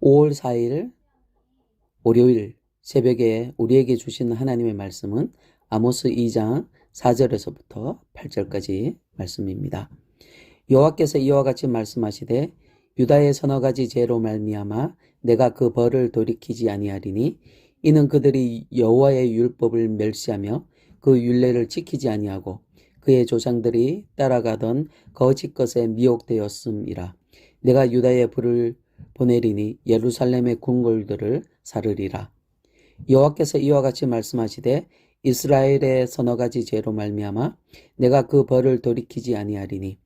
5월 4일 월요일 새벽에 우리에게 주신 하나님의 말씀은 아모스 2장 4절에서부터 8절까지 말씀입니다. 여호와께서 이와 같이 말씀하시되 유다의 서너 가지 죄로 말미암아 내가 그 벌을 돌이키지 아니하리니 이는 그들이 여호와의 율법을 멸시하며 그 율례를 지키지 아니하고 그의 조상들이 따라가던 거짓 것에 미혹되었음이라. 내가 유다에 불을 보내리니 예루살렘의 궁궐들을 사르리라. 여호와께서 이와 같이 말씀하시되 이스라엘의 서너 가지 죄로 말미암아 내가 그 벌을 돌이키지 아니하리니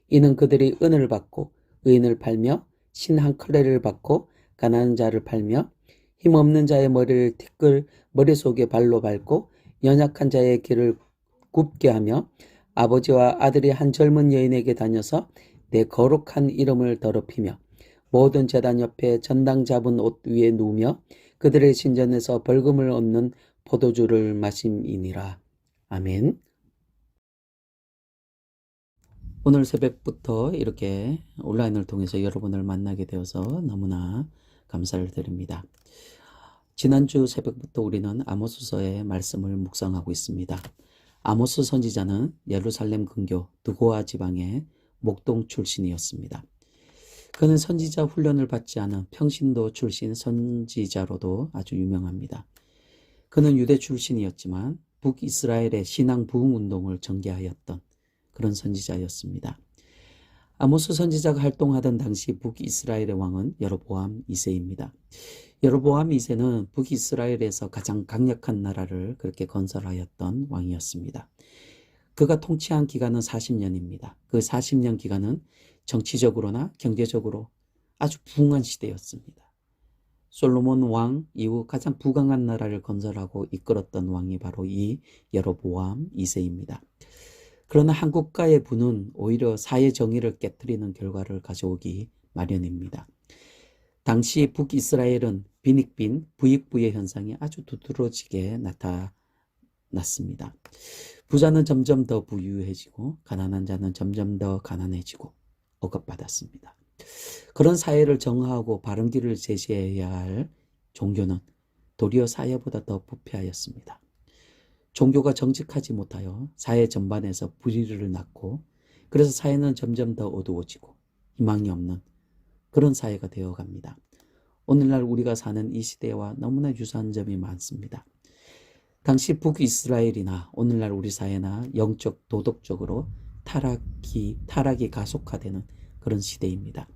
이는 그들이 은을 받고 의인을 팔며 신 한 클레를 받고 가난한 자를 팔며 힘없는 자의 머리를 티끌 머릿속에 발로 밟고 연약한 자의 길을 굽게 하며 아버지와 아들이 한 젊은 여인에게 다녀서 내 거룩한 이름을 더럽히며 모든 제단 옆에 전당 잡은 옷 위에 누우며 그들의 신전에서 벌금을 얻는 포도주를 마심이니라. 아멘. 오늘 새벽부터 이렇게 온라인을 통해서 여러분을 만나게 되어서 너무나 감사를 드립니다. 지난주 새벽부터 우리는 아모스서의 말씀을 묵상하고 있습니다. 아모스 선지자는 예루살렘 근교 드고아 지방의 목동 출신이었습니다. 그는 선지자 훈련을 받지 않은 평신도 출신 선지자로도 아주 유명합니다. 그는 유대 출신이었지만 북이스라엘의 신앙 부흥 운동을 전개하였던 그런 선지자였습니다. 아모스 선지자가 활동하던 당시 북이스라엘의 왕은 여로보암 2세입니다. 여로보암 2세는 북이스라엘에서 가장 강력한 나라를 그렇게 건설하였던 왕이었습니다. 그가 통치한 기간은 40년입니다. 그 40년 기간은 정치적으로나 경제적으로 아주 부흥한 시대였습니다. 솔로몬 왕 이후 가장 부강한 나라를 건설하고 이끌었던 왕이 바로 이 여로보암 2세입니다. 그러나 한국가의 부는 오히려 사회 정의를 깨뜨리는 결과를 가져오기 마련입니다. 당시 북이스라엘은 빈익빈 부익부의 현상이 아주 두드러지게 나타났습니다. 부자는 점점 더 부유해지고 가난한 자는 점점 더 가난해지고 억압받았습니다. 그런 사회를 정화하고 바른 길을 제시해야 할 종교는 도리어 사회보다 더 부패하였습니다. 종교가 정직하지 못하여 사회 전반에서 불의를 낳고 그래서 사회는 점점 더 어두워지고 희망이 없는 그런 사회가 되어갑니다. 오늘날 우리가 사는 이 시대와 너무나 유사한 점이 많습니다. 당시 북이스라엘이나 오늘날 우리 사회나 영적 도덕적으로 타락이 가속화되는 그런 시대입니다.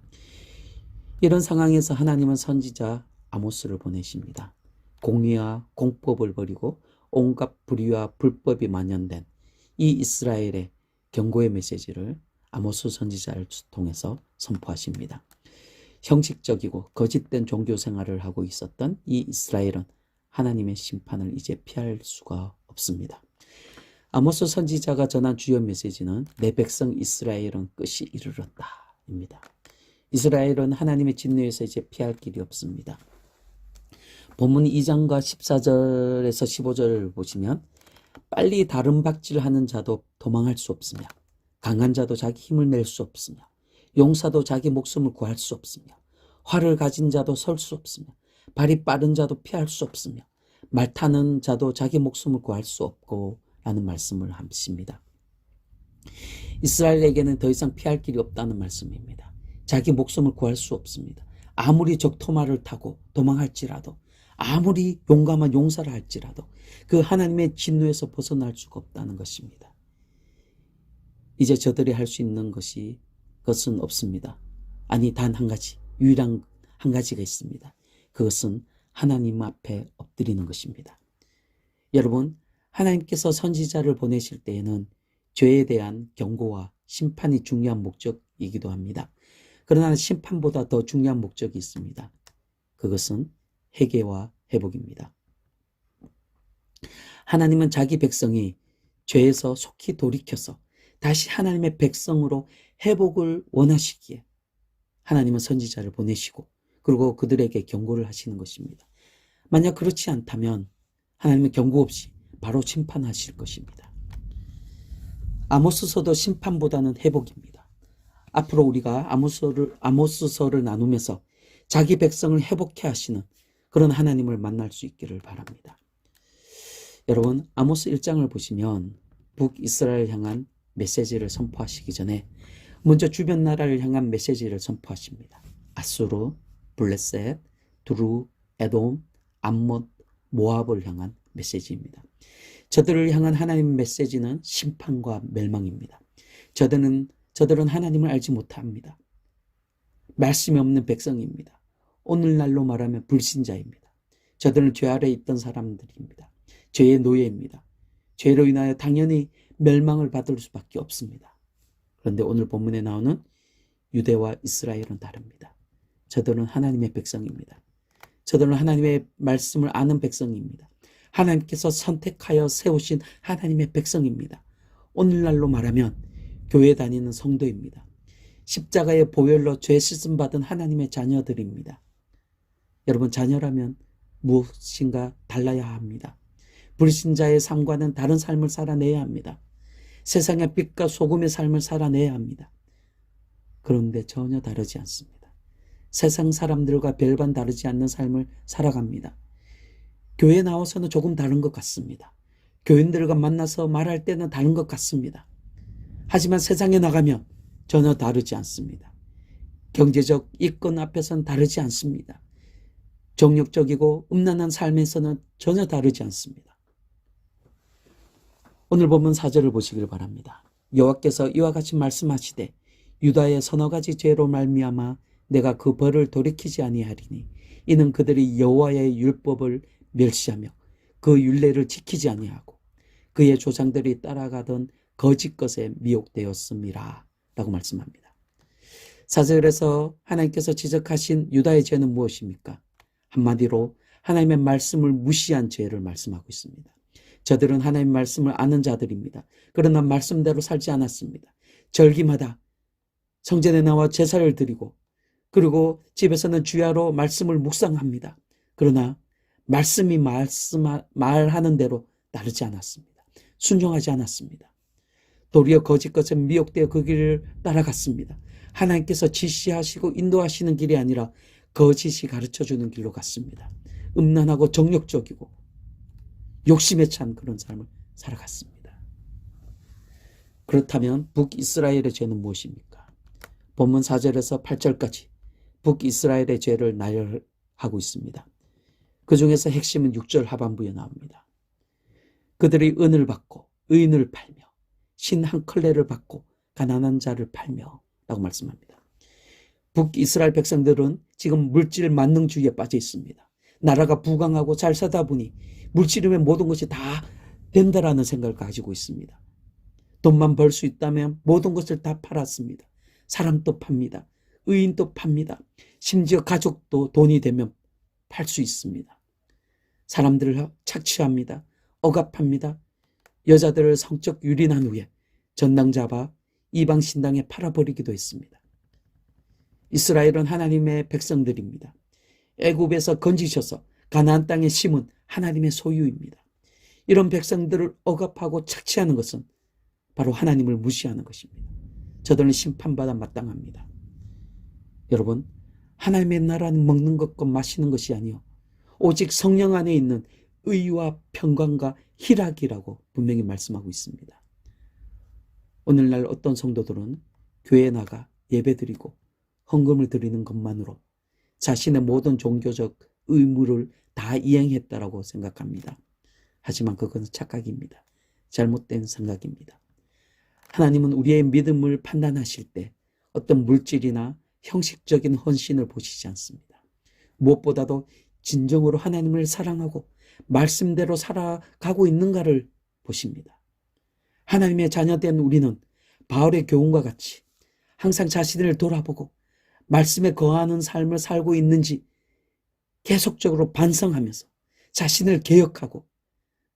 이런 상황에서 하나님은 선지자 아모스를 보내십니다. 공의와 공법을 버리고 온갖 불의와 불법이 만연된 이 이스라엘의 경고의 메시지를 아모스 선지자를 통해서 선포하십니다. 형식적이고 거짓된 종교 생활을 하고 있었던 이 이스라엘은 하나님의 심판을 이제 피할 수가 없습니다. 아모스 선지자가 전한 주요 메시지는 내 백성 이스라엘은 끝이 이르렀다입니다. 이스라엘은 하나님의 진노에서 이제 피할 길이 없습니다. 본문 2장과 14절에서 15절을 보시면 빨리 다른 박질하는 자도 도망할 수 없으며 강한 자도 자기 힘을 낼 수 없으며 용사도 자기 목숨을 구할 수 없으며 활을 가진 자도 설 수 없으며 발이 빠른 자도 피할 수 없으며 말 타는 자도 자기 목숨을 구할 수 없고 라는 말씀을 하십니다. 이스라엘에게는 더 이상 피할 길이 없다는 말씀입니다. 자기 목숨을 구할 수 없습니다. 아무리 적토마를 타고 도망할지라도 아무리 용감한 용사를 할지라도 그 하나님의 진노에서 벗어날 수가 없다는 것입니다. 이제 저들이 할 수 있는 것은 없습니다. 아니 단 한 가지, 유일한 한 가지가 있습니다. 그것은 하나님 앞에 엎드리는 것입니다. 여러분, 하나님께서 선지자를 보내실 때에는 죄에 대한 경고와 심판이 중요한 목적이기도 합니다. 그러나 심판보다 더 중요한 목적이 있습니다. 그것은 회개와 회복입니다. 하나님은 자기 백성이 죄에서 속히 돌이켜서 다시 하나님의 백성으로 회복을 원하시기에 하나님은 선지자를 보내시고 그리고 그들에게 경고를 하시는 것입니다. 만약 그렇지 않다면 하나님은 경고 없이 바로 심판하실 것입니다. 아모스서도 심판보다는 회복입니다. 앞으로 우리가 아모스서를 나누면서 자기 백성을 회복해 하시는 그런 하나님을 만날 수 있기를 바랍니다. 여러분, 아모스 1장을 보시면 북이스라엘 향한 메시지를 선포하시기 전에 먼저 주변 나라를 향한 메시지를 선포하십니다. 아수르, 블레셋, 두루, 에돔, 암못, 모압을 향한 메시지입니다. 저들을 향한 하나님의 메시지는 심판과 멸망입니다. 저들은 하나님을 알지 못합니다. 말씀이 없는 백성입니다. 오늘날로 말하면 불신자입니다. 저들은 죄 아래 있던 사람들입니다. 죄의 노예입니다. 죄로 인하여 당연히 멸망을 받을 수밖에 없습니다. 그런데 오늘 본문에 나오는 유대와 이스라엘은 다릅니다. 저들은 하나님의 백성입니다. 저들은 하나님의 말씀을 아는 백성입니다. 하나님께서 선택하여 세우신 하나님의 백성입니다. 오늘날로 말하면 교회 다니는 성도입니다. 십자가의 보혈로 죄 씻음 받은 하나님의 자녀들입니다. 여러분, 자녀라면 무엇인가 달라야 합니다. 불신자의 삶과는 다른 삶을 살아내야 합니다. 세상의 빛과 소금의 삶을 살아내야 합니다. 그런데 전혀 다르지 않습니다. 세상 사람들과 별반 다르지 않는 삶을 살아갑니다. 교회에 나와서는 조금 다른 것 같습니다. 교인들과 만나서 말할 때는 다른 것 같습니다. 하지만 세상에 나가면 전혀 다르지 않습니다. 경제적 이권 앞에서는 다르지 않습니다. 정욕적이고 음란한 삶에서는 전혀 다르지 않습니다. 오늘 본문 4절을 보시길 바랍니다. 여호와께서 이와 같이 말씀하시되 유다의 서너 가지 죄로 말미암아 내가 그 벌을 돌이키지 아니하리니 이는 그들이 여호와의 율법을 멸시하며 그 율례를 지키지 아니하고 그의 조상들이 따라가던 거짓 것에 미혹되었음이라 라고 말씀합니다. 4절에서 하나님께서 지적하신 유다의 죄는 무엇입니까? 한마디로 하나님의 말씀을 무시한 죄를 말씀하고 있습니다. 저들은 하나님의 말씀을 아는 자들입니다. 그러나 말씀대로 살지 않았습니다. 절기마다 성전에 나와 제사를 드리고 그리고 집에서는 주야로 말씀을 묵상합니다. 그러나 말씀이 말하는 대로 따르지 않았습니다. 순종하지 않았습니다. 도리어 거짓 것에 미혹되어 그 길을 따라갔습니다. 하나님께서 지시하시고 인도하시는 길이 아니라 거짓이 가르쳐주는 길로 갔습니다. 음란하고 정욕적이고 욕심에 찬 그런 삶을 살아갔습니다. 그렇다면 북이스라엘의 죄는 무엇입니까? 본문 4절에서 8절까지 북이스라엘의 죄를 나열하고 있습니다. 그 중에서 핵심은 6절 하반부에 나옵니다. 그들이 은을 받고 의인을 팔며 신 한 컬레를 받고 가난한 자를 팔며 라고 말씀합니다. 북이스라엘 백성들은 지금 물질 만능주의에 빠져 있습니다. 나라가 부강하고 잘 사다 보니 물질이면 모든 것이 다 된다라는 생각을 가지고 있습니다. 돈만 벌 수 있다면 모든 것을 다 팔았습니다. 사람도 팝니다. 의인도 팝니다. 심지어 가족도 돈이 되면 팔 수 있습니다. 사람들을 착취합니다. 억압합니다. 여자들을 성적 유린한 후에 전당 잡아 이방 신당에 팔아버리기도 했습니다. 이스라엘은 하나님의 백성들입니다. 애굽에서 건지셔서 가나안 땅에 심은 하나님의 소유입니다. 이런 백성들을 억압하고 착취하는 것은 바로 하나님을 무시하는 것입니다. 저들은 심판받아 마땅합니다. 여러분, 하나님의 나라는 먹는 것과 마시는 것이 아니요 오직 성령 안에 있는 의와 평강과 희락이라고 분명히 말씀하고 있습니다. 오늘날 어떤 성도들은 교회에 나가 예배드리고 헌금을 드리는 것만으로 자신의 모든 종교적 의무를 다 이행했다라고 생각합니다. 하지만 그것은 착각입니다. 잘못된 생각입니다. 하나님은 우리의 믿음을 판단하실 때 어떤 물질이나 형식적인 헌신을 보시지 않습니다. 무엇보다도 진정으로 하나님을 사랑하고 말씀대로 살아가고 있는가를 보십니다. 하나님의 자녀된 우리는 바울의 교훈과 같이 항상 자신을 돌아보고 말씀에 거하는 삶을 살고 있는지 계속적으로 반성하면서 자신을 개혁하고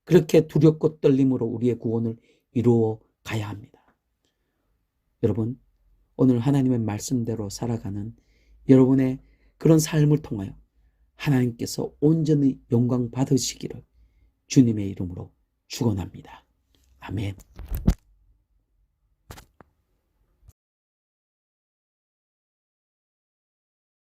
그렇게 두렵고 떨림으로 우리의 구원을 이루어 가야 합니다. 여러분, 오늘 하나님의 말씀대로 살아가는 여러분의 그런 삶을 통하여 하나님께서 온전히 영광 받으시기를 주님의 이름으로 축원합니다. 아멘.